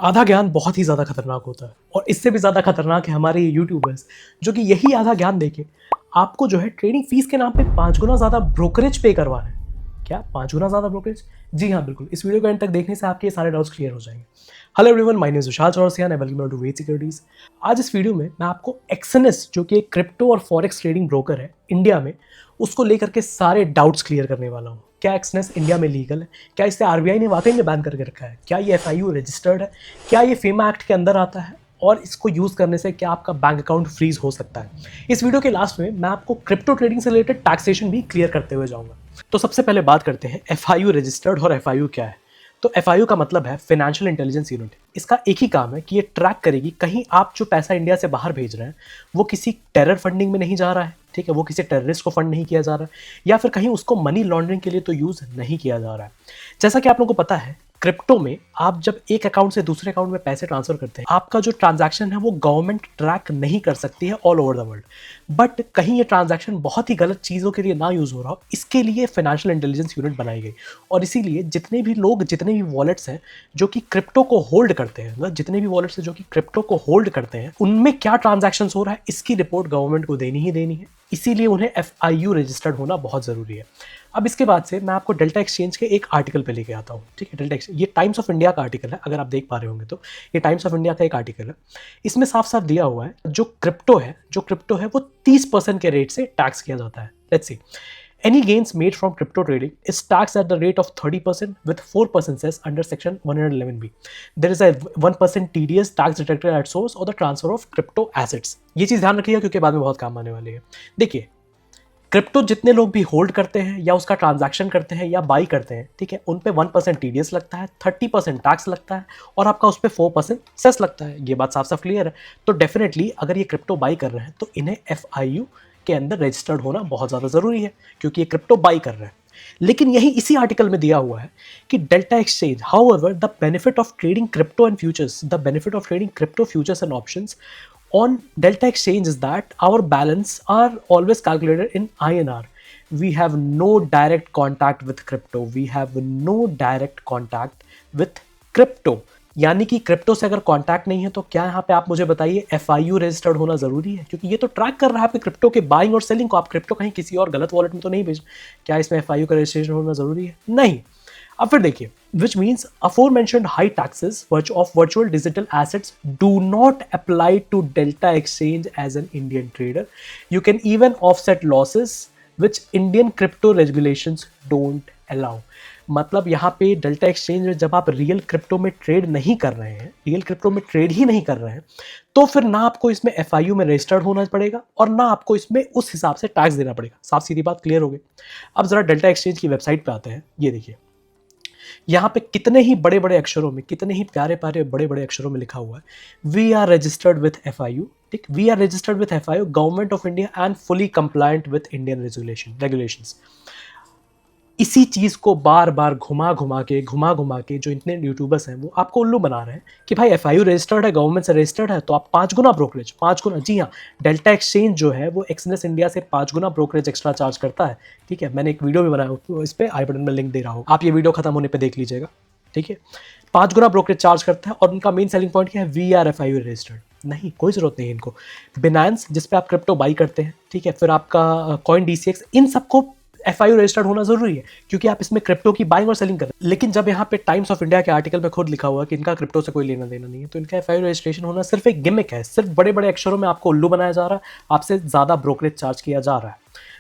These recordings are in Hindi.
आधा ज्ञान बहुत ही ज़्यादा खतरनाक होता है और इससे भी ज़्यादा खतरनाक है हमारे यूट्यूबर्स जो कि यही आधा ज्ञान देके आपको जो है ट्रेडिंग फीस के नाम पे 5 गुना ज़्यादा ब्रोकरेज पे करवा रहे हैं। क्या 5 गुना ज़्यादा ब्रोकरेज? जी हाँ, बिल्कुल। इस वीडियो को एंड तक देखने से आपके ये सारे डाउट्स क्लियर हो जाएंगे। Hello everyone, my name is Vishal Chaurasia and welcome to Ved securities. आज इस वीडियो में मैं आपको एक्सएनएस जो कि एक क्रिप्टो और फॉरेक्स ट्रेडिंग ब्रोकर है इंडिया में, उसको लेकर के सारे डाउट्स क्लियर करने वाला हूँ। क्या एक्सएनएस इंडिया में लीगल है? क्या इसे आरबीआई ने वाकई में बैन करके रखा है? क्या ये एफआईयू रजिस्टर्ड है? क्या ये फेमा एक्ट के अंदर आता है? और इसको यूज़ करने से क्या आपका बैंक अकाउंट फ्रीज हो सकता है? इस वीडियो के लास्ट में मैं आपको क्रिप्टो ट्रेडिंग से रिलेटेड टैक्सेशन भी क्लियर करते हुए जाऊंगा। तो सबसे पहले बात करते हैं एफआईयू रजिस्टर्ड और एफआईयू क्या है। तो एफआईयू का मतलब है फाइनेंशियल इंटेलिजेंस यूनिट। इसका एक ही काम है कि ये ट्रैक करेगी कहीं आप जो पैसा इंडिया से बाहर भेज रहे हैं वो किसी टेरर फंडिंग में नहीं जा रहा है, ठीक है, वो किसी टेररिस्ट को फंड नहीं किया जा रहा है, या फिर कहीं उसको मनी लॉन्ड्रिंग के लिए तो यूज़ नहीं किया जा रहा है। जैसा कि आप लोगों को पता है, क्रिप्टो में आप जब एक अकाउंट से दूसरे अकाउंट में पैसे ट्रांसफर करते हैं, आपका जो ट्रांजैक्शन है वो गवर्नमेंट ट्रैक नहीं कर सकती है all over the world. But कहीं ये ट्रांजैक्शन बहुत ही गलत चीज़ों के लिए ना यूज़ हो रहा हो, इसके लिए फाइनेंशियल इंटेलिजेंस यूनिट बनाई गई। और इसीलिए जितने भी लोग, जितने भी वॉलेट्स हैं जो कि क्रिप्टो को होल्ड करते हैं, मतलब जितने भी वॉलेट्स हैं जो कि क्रिप्टो को होल्ड करते हैं, उनमें क्या ट्रांजैक्शन हो रहा है इसकी रिपोर्ट गवर्नमेंट को देनी ही देनी है। इसीलिए उन्हें एफआईयू रजिस्टर्ड होना बहुत ज़रूरी है। अब इसके बाद से मैं आपको डेल्टा एक्सचेंज के एक आर्टिकल पे लेके आता हूँ, ठीक है। डेल्टा एक्सचेंज, ये टाइम्स ऑफ इंडिया का आर्टिकल है, अगर आप देख पा रहे होंगे तो ये टाइम्स ऑफ इंडिया का एक आर्टिकल है। इसमें साफ साफ दिया हुआ है जो क्रिप्टो है वो 30% के रेट से टैक्स किया जाता है। Let's see, any gains made from crypto trading is taxed at the rate of 30% with 4% cess under section 111B. There is a 1% TDS tax deducted at source or the transfer of crypto assets. ये चीज़ ध्यान रखिएगा क्योंकि बाद में बहुत काम आने वाली है। देखिए, क्रिप्टो जितने लोग भी होल्ड करते हैं या उसका ट्रांजैक्शन करते हैं या बाई करते हैं, ठीक है, उन पे 1% टीडीएस लगता है, 30% टैक्स लगता है और आपका उस पर 4% सेस लगता है। ये बात साफ साफ क्लियर है। तो डेफिनेटली अगर ये क्रिप्टो बाई कर रहे हैं तो इन्हें एफआईयू के अंदर रजिस्टर्ड होना बहुत ज़्यादा ज़रूरी है क्योंकि ये क्रिप्टो बाई कर रहे हैं। लेकिन यही इसी आर्टिकल में दिया हुआ है कि delta exchange, however the benefit of trading crypto and futures, the benefit of trading crypto futures and options on Delta Exchange is that our balance are always calculated in INR. We have no direct contact with crypto. We have no direct contact with crypto. यानी कि क्रिप्टो से अगर कांटेक्ट नहीं है तो क्या यहाँ पे आप मुझे बताइए एफआईयू रजिस्टर्ड होना जरूरी है? क्योंकि ये तो ट्रैक कर रहा है आपके क्रिप्टो के बाइंग और सेलिंग को। आप क्रिप्टो कहीं किसी और गलत वॉलेट में तो नहीं भेज, क्या इसमें एफआईयू का रजिस्ट्रेशन होना जरूरी है? नहीं। अब फिर देखिए, which means aforementioned high taxes of virtual digital assets do not apply to Delta Exchange as an Indian trader. You can even offset losses which Indian crypto regulations don't allow. मतलब यहाँ पे डेल्टा एक्सचेंज में जब आप रियल क्रिप्टो में ट्रेड नहीं कर रहे हैं, रियल क्रिप्टो में ट्रेड ही नहीं कर रहे हैं, तो फिर ना आपको इसमें एफआईयू में रजिस्टर्ड होना पड़ेगा और ना आपको इसमें उस हिसाब से टैक्स देना पड़ेगा। साफ सीधी बात क्लियर हो गई। अब जरा डेल्टा एक्सचेंज की वेबसाइट पे आते हैं। ये देखिए, यहाँ पे कितने ही बड़े बड़े अक्षरों में, कितने ही प्यारे प्यारे बड़े बड़े अक्षरों में लिखा हुआ है, we are registered with FIU, ठीक, we are registered with FIU, government of India and fully compliant with Indian regulations. इसी चीज़ को बार बार घुमा घुमा के जो इतने यूट्यूबर्स हैं वो आपको उल्लू बना रहे हैं कि भाई एफआईयू रजिस्टर्ड है, गवर्नमेंट से रजिस्टर्ड है, तो आप 5 गुना ब्रोकरेज, 5 गुना, जी हाँ, डेल्टा एक्सचेंज जो है वो एक्सएनएस इंडिया से 5 गुना ब्रोकरेज एक्स्ट्रा चार्ज करता है। ठीक है, मैंने एक वीडियो भी बनाया, इस पर आई बटन में लिंक दे रहा हूँ, आप ये वीडियो खत्म होने पर देख लीजिएगा। ठीक है, 5 गुना ब्रोकरेज चार्ज करता है और उनका मेन सेलिंग पॉइंट क्या है? We are FIU registered. नहीं, कोई जरूरत नहीं है इनको। बिनांस जिस पे आप क्रिप्टो बाई करते हैं, ठीक है, फिर आपका कॉइन डीसीएक्स, इन सबको एफआईयू रजिस्टर्ड होना जरूरी है क्योंकि आप इसमें क्रिप्टो की बाइंग और सेलिंग कर रहे हैं। लेकिन जब यहाँ पे टाइम्स ऑफ इंडिया के आर्टिकल में खुद लिखा हुआ है कि इनका क्रिप्टो से कोई लेना देना नहीं है, तो इनका एफआईयू रजिस्ट्रेशन होना सिर्फ एक गिमिक है। सिर्फ बड़े बड़े अक्षरों में आपको उल्लू बनाया जा रहा है, आपसे ज्यादा ब्रोकरेज चार्ज किया जा रहा है।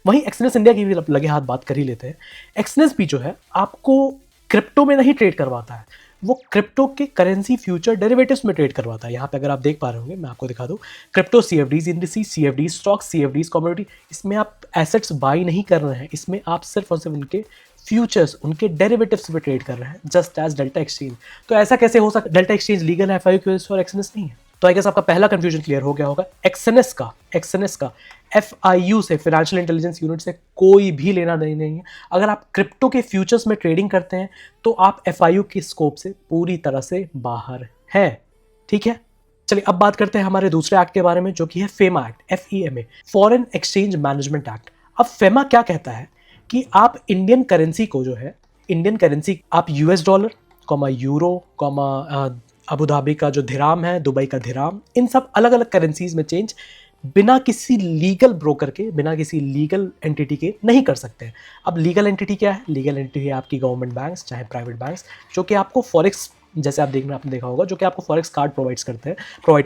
वहीं एक्सएनएस इंडिया की भी लगे हाथ बात कर ही लेते हैं। एक्सएनएस भी जो है आपको क्रिप्टो में नहीं ट्रेड करवाता है, वो क्रिप्टो के करेंसी फ्यूचर डेरिवेटिव्स में ट्रेड करवाता है। यहाँ पे अगर आप देख पा रहे होंगे, मैं आपको दिखा दूँ, क्रिप्टो सीएफडीज इंडिसेस, सीएफडीज स्टॉक्स, सीएफडीज कमोडिटी, इसमें आप एसेट्स बाई नहीं कर रहे हैं, इसमें आप सिर्फ और सिर्फ उनके फ्यूचर्स, उनके डेरिवेटिव्स पे ट्रेड कर रहे हैं, जस्ट एज डेल्टा एक्सचेंज। तो ऐसा कैसे हो सकता है? डेल्टा एक्सचेंज लीगल है एफआईयू की वजह से और एक्सएनएस नहीं है। तो आई गेस आपका पहला कंफ्यूजन क्लियर हो गया होगा। एक्सएनएस का एफआईयू से, फाइनेंशियल इंटेलिजेंस यूनिट से कोई भी लेना देना नहीं है। अगर आप क्रिप्टो के फ्यूचर्स में ट्रेडिंग करते हैं तो आप एफआईयू की स्कोप से पूरी तरह से बाहर हैं। ठीक है, चलिए अब बात करते हैं हमारे दूसरे एक्ट के बारे में जो कि है FEMA act, FEMA, foreign exchange management act. अब फेमा क्या कहता है कि आप इंडियन करेंसी को जो है, इंडियन करेंसी आप US dollar, euro, Abu Dhabi का जो दिराम है, दुबई का दिराम, इन सब अलग अलग करेंसीज में चेंज बिना किसी लीगल ब्रोकर के, बिना किसी लीगल एंटिटी के नहीं कर सकते हैं। अब लीगल एंटिटी क्या है? लीगल एंटिटी है आपकी गवर्नमेंट बैंक्स, चाहे प्राइवेट बैंक्स, जो कि आपको फॉरेक्स, जैसे आपने देखा होगा, जो कि आपको फॉरेक्स कार्ड प्रोवाइड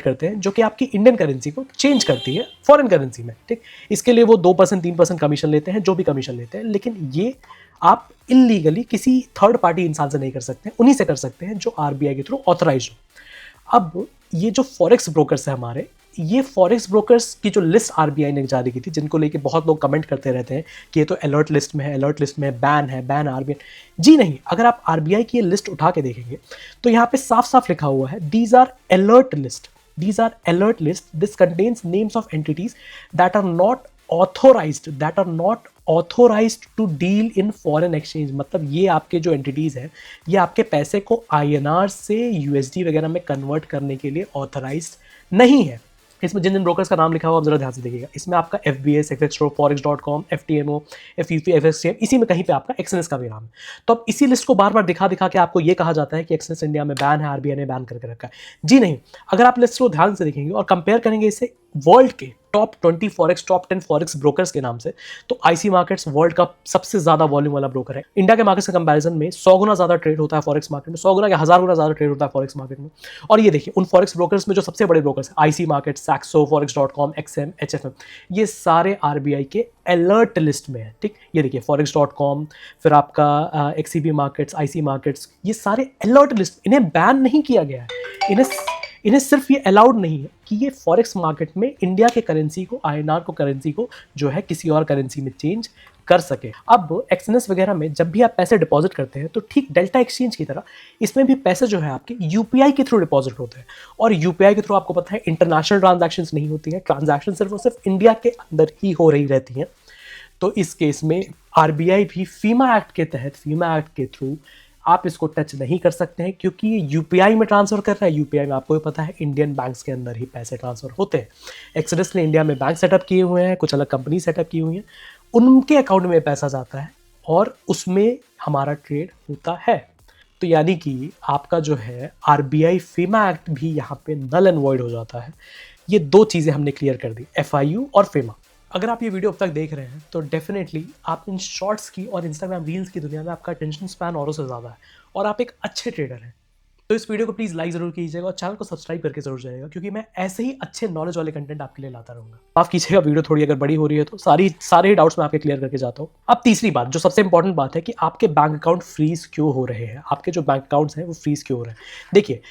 करते हैं, जो कि आपकी इंडियन करेंसी को चेंज करती है फॉरेन करेंसी में, ठीक। इसके लिए वो 2% 3% कमीशन लेते हैं, जो भी कमीशन लेते हैं, लेकिन ये आप इलीगली किसी थर्ड पार्टी इंसान से नहीं कर सकते हैं, उन्हीं से कर सकते हैं जो आरबीआई के थ्रू ऑथराइज हो। अब ये जो फॉरेक्स ब्रोकर्स है हमारे, ये फॉरेक्स ब्रोकर्स की जो लिस्ट आरबीआई ने जारी की थी, जिनको लेके बहुत लोग कमेंट करते रहते हैं कि ये तो अलर्ट लिस्ट में है, अलर्ट लिस्ट में बैन आरबीआई। जी नहीं, अगर आप आरबीआई की ये लिस्ट उठा के देखेंगे तो यहाँ पे साफ साफ लिखा हुआ है, these are alert list, these are alert list, this contains names of entities that are not authorized to deal in foreign exchange। मतलब ये आपके जो एंटिटीज़ हैं, ये आपके पैसे को INR से USD वगैरह में कन्वर्ट करने के लिए ऑथराइज्ड नहीं है। इसमें जिन जिन ब्रोकर्स का नाम लिखा हुआ आप जरा ध्यान से देखिएगा। इसमें आपका FBS, FXTro, Forex.com, FTMO, FUP, FXCM, इसी में कहीं पे आपका एक्सएनएस का भी नाम है। तो अब इसी लिस्ट को बार बार दिखा दिखा के आपको ये कहा जाता है कि एक्सएनएस इंडिया में बैन है, आरबीआई ने बैन करके रखा है। जी नहीं, अगर आप लिस्ट को ध्यान से देखेंगे और कंपेयर करेंगे इसे वर्ल्ड के top 20 forex, top 10 forex brokers के नाम से, तो आईसी मार्केट्स वर्ल्ड का सबसे ज्यादा वॉल्यूम वाला ब्रोकर है। इंडिया के मार्केट्स के कंपैरिजन में 100 गुना ज्यादा ट्रेड होता है फॉरेक्स मार्केट में, 100 गुना या 1000 गुना ज्यादा ट्रेड होता है फॉरेक्स मार्केट में। और ये देखिए, उन फॉरेक्स ब्रोकर्स में जो सबसे बड़े ब्रोकर्स हैं, IC market, Saxo, Forex.com, XM, HFM, ये सारे आरबीआई के अलर्ट लिस्ट में है, ठीक। ये देखिए Forex.com, फिर आपका XCB मार्केट्स, आईसी मार्केट्स, ये सारे अलर्ट लिस्ट, इन्हें बैन नहीं किया गया है, इन्हें सिर्फ ये अलाउड नहीं है कि ये फॉरेक्स मार्केट में इंडिया के करेंसी को, INR को, करेंसी को जो है किसी और करेंसी में चेंज कर सके। अब एक्सएनएस वगैरह में जब भी आप पैसे डिपॉजिट करते हैं तो ठीक डेल्टा एक्सचेंज की तरह इसमें भी पैसे जो है आपके यूपीआई के थ्रू डिपॉजिट होते हैं। और यूपीआई के थ्रू आपको पता है इंटरनेशनल ट्रांजैक्शंस नहीं होती हैं, ट्रांजैक्शन सिर्फ और सिर्फ इंडिया के अंदर ही हो रही रहती हैं। तो इस केस में आरबीआई भी फीमा एक्ट के थ्रू आप इसको टच नहीं कर सकते हैं, क्योंकि ये यूपीआई में ट्रांसफर कर रहा है। यूपीआई में आपको भी पता है इंडियन बैंक्स के अंदर ही पैसे ट्रांसफर होते हैं। एक्सodus ने इंडिया में बैंक सेटअप किए हुए हैं, कुछ अलग कंपनी सेटअप की हुई हैं, उनके अकाउंट में पैसा जाता है और उसमें हमारा ट्रेड होता है। तो यानी कि आपका जो है आरबीआई फीमा एक्ट भी यहाँ पे नल एंड वॉइड हो जाता है। ये दो चीज़ें हमने क्लियर कर दी, FIU और फीमा। अगर आप ये वीडियो अब तक देख रहे हैं तो डेफिनेटली आप इन शॉर्ट्स की और इंस्टाग्राम रील्स की दुनिया में आपका अटेंशन स्पैन औरों से ज़्यादा है और आप एक अच्छे ट्रेडर हैं। तो इस वीडियो को प्लीज़ लाइक ज़रूर कीजिएगा और चैनल को सब्सक्राइब करके जरूर जाइएगा, क्योंकि मैं ऐसे ही अच्छे नॉलेज वाले कंटेंट आपके लिए लाता रहूँगा। माफ कीजिएगा, वीडियो थोड़ी अगर बड़ी हो रही है तो सारे ही डाउट्स मैं आपके क्लियर करके जाता हूँ। अब तीसरी बात, जो सबसे इंपॉर्टेंट बात है कि आपके बैंक अकाउंट फ्रीज क्यों हो रहे हैं, आपके जो बैंक अकाउंट्स हैं वो फ्रीज क्यों हो रहे हैं। देखिए,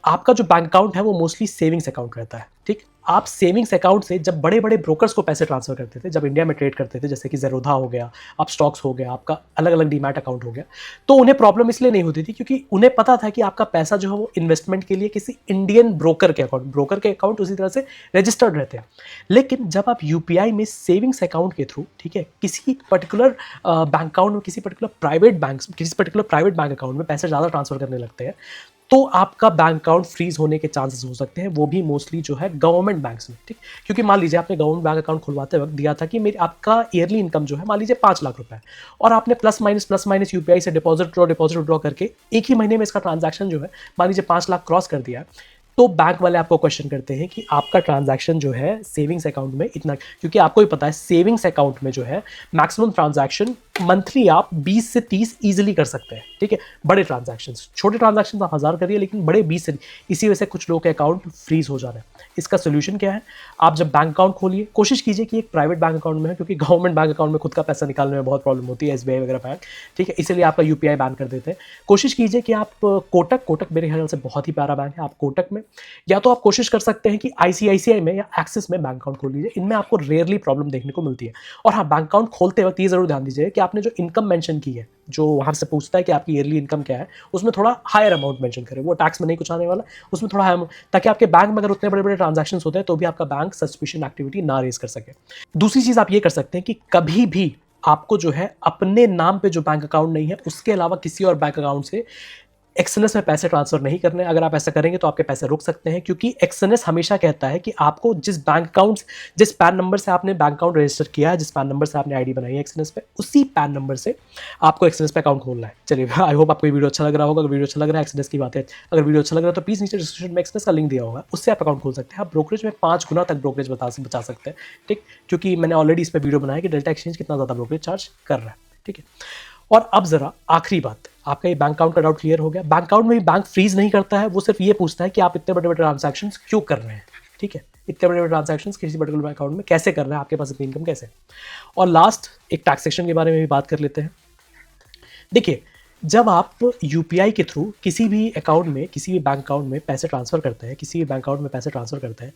आपका जो बैंक अकाउंट है वो मोस्टली सेविंग्स अकाउंट रहता है, ठीक। आप सेविंग्स अकाउंट से जब बड़े बड़े ब्रोकर्स को पैसे ट्रांसफर करते थे, जब इंडिया में ट्रेड करते थे, जैसे कि ज़ेरोधा हो गया, अब स्टॉक्स हो गया, आपका अलग अलग डीमैट अकाउंट हो गया, तो उन्हें प्रॉब्लम इसलिए नहीं होती थी क्योंकि उन्हें पता था कि आपका पैसा जो है वो इन्वेस्टमेंट के लिए किसी इंडियन ब्रोकर के अकाउंट उसी तरह से रजिस्टर्ड रहते हैं। लेकिन जब आप यूपीआई में सेविंग्स अकाउंट के थ्रू, ठीक है, किसी पर्टिकुलर बैंक अकाउंट में, किसी पर्टिकुलर प्राइवेट बैंक अकाउंट में पैसे ज़्यादा ट्रांसफर करने लगते हैं, तो आपका बैंक अकाउंट फ्रीज होने के चांसेस हो सकते हैं, वो भी मोस्टली जो है गवर्नमेंट बैंक्स में, ठीक। क्योंकि मान लीजिए आपने गवर्नमेंट बैंक अकाउंट खुलवाते वक्त दिया था कि आपका ईयरली इनकम जो है मान लीजिए 5 लाख रुपए है, और आपने प्लस माइनस यूपीआई से डिपॉजिट विड्रॉ करके एक ही महीने में इसका ट्रांजैक्शन जो है मान लीजिए 5 लाख क्रॉस कर दिया, तो बैंक वाले आपको क्वेश्चन करते हैं कि आपका ट्रांजैक्शन जो है सेविंग्स अकाउंट में इतना, क्योंकि आपको भी पता है सेविंग्स अकाउंट में जो है मैक्सिमम ट्रांजैक्शन मंथली आप 20 से 30 इजीली कर सकते हैं, ठीक है। बड़े ट्रांजैक्शंस, छोटे ट्रांजैक्शंस आप 1000 करिए, लेकिन बड़े 20 से, इसी वजह से कुछ लोगों के अकाउंट फ्रीज हो जा रहे हैं। इसका सोल्यूशन क्या है? आप जब बैंक अकाउंट खोलिए, कोशिश कीजिए कि एक प्राइवेट बैंक अकाउंट में है, क्योंकि गवर्नमेंट बैंक अकाउंट में खुद का पैसा निकालने में बहुत प्रॉब्लम होती है, एसबीआई वगैरह बैंक, ठीक है, इसलिए आपका यूपीआई बैन कर देते हैं। कोशिश कीजिए कि आप कोटक मेरे ख्याल से बहुत ही प्यारा बैंक है, आप कोटक में, या तो आप कोशिश कर सकते हैं कि आईसीआईसीआई में या एक्सिस में बैंक अकाउंट खोल लीजिए। इनमें आपको रेयरली प्रॉब्लम देखने को मिलती है। और हाँ, बैंक अकाउंट खोलते वक्त ये जरूर ध्यान दीजिए कि आपने जो इनकम मेंशन की है, जो वहां से पूछता है कि आपकी ईयरली इनकम क्या है, उसमें थोड़ा हायर अमाउंट मेंशन करें। वो टैक्स में नहीं कुछ आने वाला, उसमें थोड़ा हायर, ताकि आपके बैंक में अगर उतने बड़े बड़े ट्रांजैक्शन होते हैं तो भी आपका बैंक सस्पिशन एक्टिविटी ना रेज कर सके। दूसरी चीज आप ये कर सकते हैं कि कभी भी आपको जो है अपने नाम पे जो बैंक अकाउंट नहीं है, उसके अलावा किसी और बैंक अकाउंट से एक्सएनएस में पैसे ट्रांसफर नहीं करने। अगर आप ऐसा करेंगे तो आपके पैसे रुक सकते हैं, क्योंकि एक्सएनएस हमेशा कहता है कि आपको जिस बैंक अकाउंट, जिस पैन नंबर से आपने बैंक अकाउंट रजिस्टर किया है, जिस पैन नंबर से आपने आईडी बनाई है एक्सएनएस पे, उसी पैन नंबर से आपको एक्सएनएस पे अकाउंट खोलना है। चलिए, आई होप आपको ये वीडियो अच्छा लग रहा होगा। अगर वीडियो अच्छा लग रहा है, एक्सएनएस की बात है, अगर वीडियो अच्छा लग रहा है तो प्लीज़ नीचे डिस्क्रिप्शन में एक्सएनएस का लिंक दिया होगा, उससे आप अकाउंट खोल सकते हैं। आप ब्रोकरेज में 5 गुना तक ब्रोकरेज बचा सकते हैं, ठीक, क्योंकि मैंने ऑलरेडी इस पर वीडियो बनाया कि डेल्टा एक्सचेंज कितना ज़्यादा ब्रोकरेज चार्ज कर रहा है, ठीक है। और अब जरा आखिरी बात, आपका ये बैंक अकाउंट का डाउट क्लियर हो गया। बैंक अकाउंट में भी बैंक फ्रीज नहीं करता है, वो सिर्फ ये पूछता है कि आप इतने बड़े बड़े ट्रांजैक्शन क्यों कर रहे हैं, ठीक है। इतने बड़े बड़े ट्रांजैक्शन किसी पर्टिकुलर अकाउंट में कैसे कर रहे हैं, आपके पास इतनी इनकम कैसे। और लास्ट एक टैक्सेशन के बारे में भी बात कर लेते हैं। देखिए, जब आप यूपीआई के थ्रू किसी भी अकाउंट में, किसी भी बैंक अकाउंट में पैसे ट्रांसफर करते हैं, किसी भी बैंक अकाउंट में पैसे ट्रांसफर करते हैं,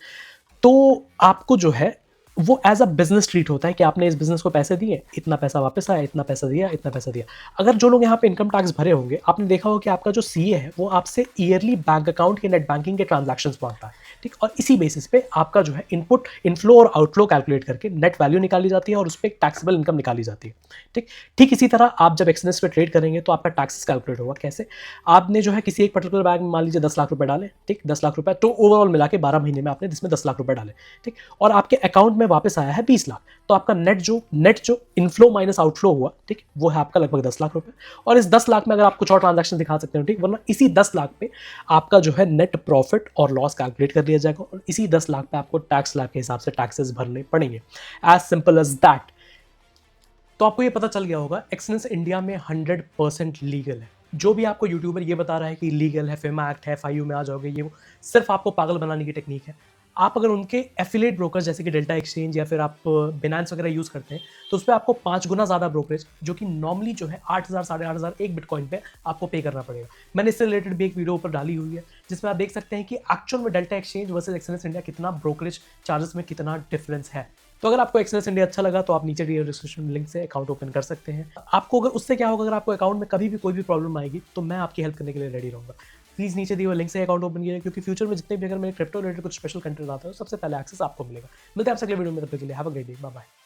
तो आपको जो है वो एज अ बिजनेस ट्रीट होता है कि आपने इस बिजनेस को पैसे दिए, इतना पैसा वापस आया, इतना पैसा दिया, इतना पैसा दिया। अगर जो लोग यहाँ पे इनकम टैक्स भरे होंगे, आपने देखा होगा कि आपका जो सीए है वो आपसे ईयरली बैंक अकाउंट के नेट बैंकिंग के ट्रांजैक्शंस मांगता है, ठीक। और इसी बेसिस पे आपका जो है इनपुट, इनफ्लो और आउटफ्लो कैलकुलेट करके नेट वैल्यू निकाली जाती है और उस पर एक टैक्सेबल इनकम निकाली जाती है, ठीक। ठीक इसी तरह आप जब एक्सएनएस पे ट्रेड करेंगे तो आपका टैक्सेस कैलकुलेट होगा। कैसे? आपने जो है किसी एक पर्टिकुलर बैंक में मान लीजिए 10 लाख रुपए डाले, ठीक, 10 लाख रुपए, तो ओवरऑल मिला के 12 महीने में आपने जिसमें 10 लाख रुपए डाले, ठीक, और आपके अकाउंट में वापस आया है 20 लाख, तो आपका नेट जो इनफ्लो माइनस आउटफ्लो हुआ, ठीक, वो है आपका लगभग 10 लाख रुपए। और इस 10 लाख में अगर आप कुछ और ट्रांजैक्शन दिखा सकते हो, ठीक, वरना इसी 10 लाख पे आपका जो है नेट प्रॉफिट और लॉस कैलकुलेट कर लिया जाएगा और इसी 10 लाख पे आपको टैक्स स्लैब के हिसाब से टैक्सेस भरने पड़ेंगे। As simple as that. तो आपको ये पता चल गया होगा, एक्सएनएस इंडिया में 100% लीगल है। जो भी आपको यूट्यूबर ये बता रहा है कि लीगल है, फेमा एक्ट है, FIU में आ जाओगे, ये वो सिर्फ आपको पागल बनाने की टेक्निक है। आप अगर उनके एफिलिएट ब्रोकर जैसे कि डेल्टा एक्सचेंज या फिर आप बिनांस वगैरह यूज़ करते हैं, तो उस पर आपको 5 गुना ज़्यादा ब्रोकरेज, जो कि नॉर्मली जो है 8,000 साढ़े 8,000 एक बिटकॉइन पे आपको पे करना पड़ेगा। मैंने इससे रिलेटेड भी एक वीडियो ऊपर डाली हुई है, जिसमें आप देख सकते हैं कि एक्चुअल में डेल्टा एक्सचेंज वर्सेस एक्सएनएस इंडिया कितना ब्रोकरेज चार्जेस में कितना डिफरेंस है। तो अगर आपको एक्सएनएस इंडिया अच्छा लगा तो आप नीचे दिए डिस्क्रिप्शन लिंक से अकाउंट ओपन कर सकते हैं। आपको अगर उससे क्या होगा, अगर आपको अकाउंट में कभी भी कोई भी प्रॉब्लम आएगी तो मैं आपकी हेल्प करने के लिए रेडी रहूँगा। प्लीज़ नीचे दिए हुए लिंक से अकाउंट ओपन कीजिए, क्योंकि फ्यूचर में जितने भी अगर मेरे क्रिप्टो रिलेटेड कुछ स्पेशल कंटेंट आता है सबसे पहले एक्सेस आपको मिलेगा। मिलते हैं आपसे अगले वीडियो में, तब तक के लिए have a great day, bye bye.